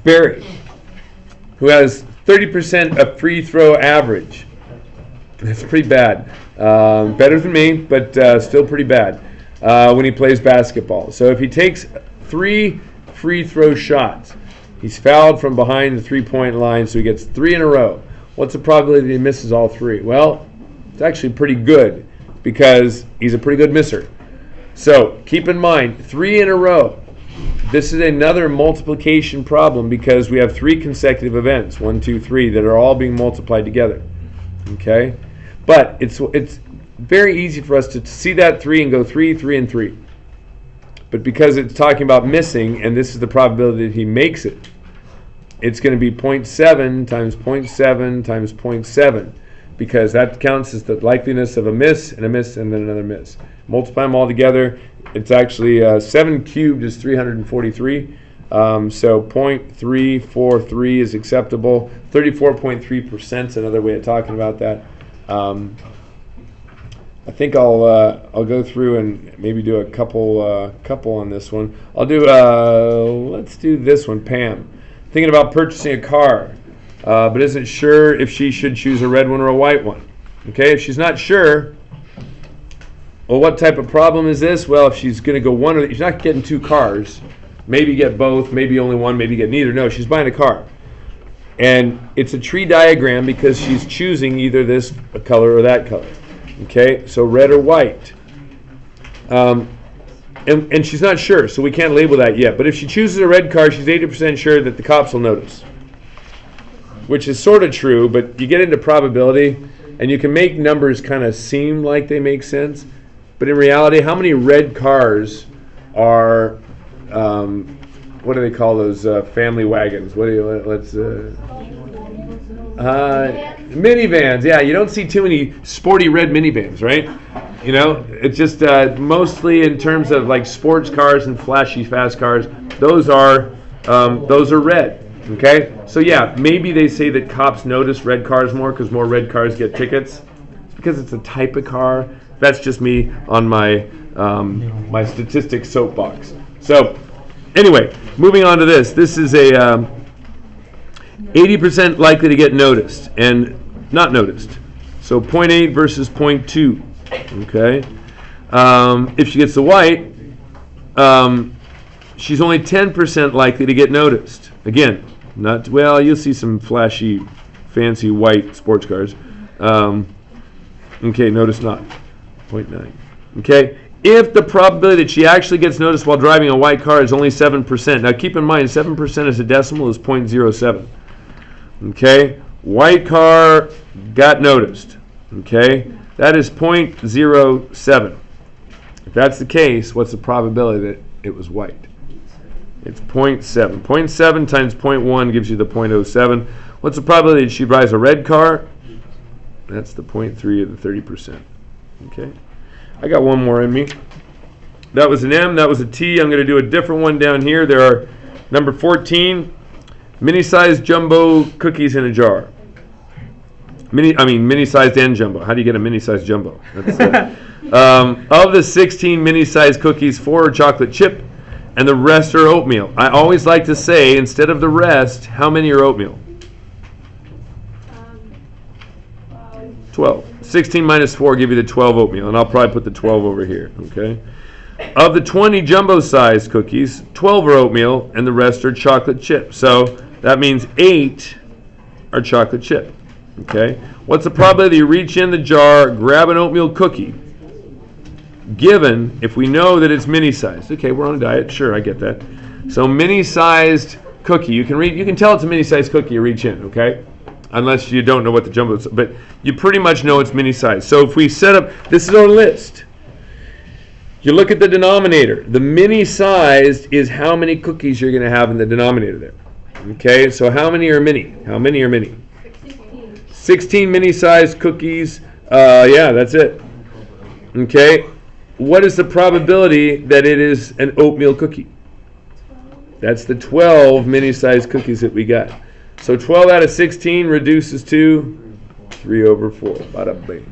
Barry, who has 30% of free throw average. That's pretty bad. Better than me, but still pretty bad when he plays basketball. So if he takes 3 free throw shots, he's fouled from behind the three-point line, so he gets 3 in a row. What's the probability that he misses all 3? Well, it's actually pretty good because he's a pretty good misser. So keep in mind, 3 in a row. This is another multiplication problem because we have 3 consecutive events, 1, 2, 3, that are all being multiplied together. Okay? But it's very easy for us to see that 3 and go 3, 3, and 3. But because it's talking about missing, and this is the probability that he makes it, it's going to be 0.7 times 0.7 times 0.7, because that counts as the likeliness of a miss, and then another miss. Multiply them all together. It's actually 7 cubed is 343. So 0.343 is acceptable. 34.3% is another way of talking about that. I think I'll go through and maybe do a couple on this one. I'll do let's do this one. Pam, thinking about purchasing a car, but isn't sure if she should choose a red one or a white one. Okay, if she's not sure, well, what type of problem is this? Well, if she's going to go one, she's not getting 2 cars. Maybe get both, maybe only one, maybe get neither. No, she's buying a car. And it's a tree diagram because she's choosing either this color or that color. Okay, so red or white. And she's not sure, so we can't label that yet. But if she chooses a red car, she's 80% sure that the cops will notice. Which is sort of true, but you get into probability, and you can make numbers kind of seem like they make sense. But in reality, how many red cars are, what do they call those family wagons? Minivans. Yeah, you don't see too many sporty red minivans, right? You know, it's just mostly in terms of like sports cars and flashy fast cars. Those are red. Okay, so yeah, maybe they say that cops notice red cars more because more red cars get tickets. It's because it's a type of car. That's just me on my my statistics soapbox. So anyway, moving on to this. This is a 80% likely to get noticed and not noticed. So 0.8 versus 0.2. Okay. If she gets the white, she's only 10% likely to get noticed. Again, not well. You'll see some flashy, fancy white sports cars. Okay, notice not. 0.9. Okay. If the probability that she actually gets noticed while driving a white car is only 7%. Now keep in mind, 7% as a decimal is 0.07. Okay, white car got noticed. Okay, that is 0.07. If that's the case, what's the probability that it was white? It's 0.7. 0.7 times 0.1 gives you the 0.07. What's the probability that she buys a red car? That's the 0.3 of the 30%. Okay, I got one more in me. That was an M, that was a T. I'm going to do a different one down here. There are number 14. Mini-sized jumbo cookies in a jar. Mini-sized and jumbo. How do you get a mini-sized jumbo? Of the 16 mini-sized cookies, 4 are chocolate chip, and the rest are oatmeal. I always like to say, instead of the rest, how many are oatmeal? 12. 16 minus 4 give you the 12 oatmeal, and I'll probably put the 12 over here. Okay. Of the 20 jumbo-sized cookies, 12 are oatmeal, and the rest are chocolate chip. So that means 8 are chocolate chip. Okay. What's the probability you reach in the jar, grab an oatmeal cookie, given if we know that it's mini-sized? Okay, we're on a diet. Sure, I get that. So mini-sized cookie. You can tell it's a mini-sized cookie. You reach in. Okay. Unless you don't know what the jumbo is, but you pretty much know it's mini-sized. So if we set up, this is our list. You look at the denominator. The mini-sized is how many cookies you're going to have in the denominator there. Okay, so how many are mini? How many are mini? 16 mini-sized cookies. Yeah, that's it. Okay, what is the probability that it is an oatmeal cookie? That's the 12 mini-sized cookies that we got. So 12 out of 16 reduces to 3/4. Bada bing.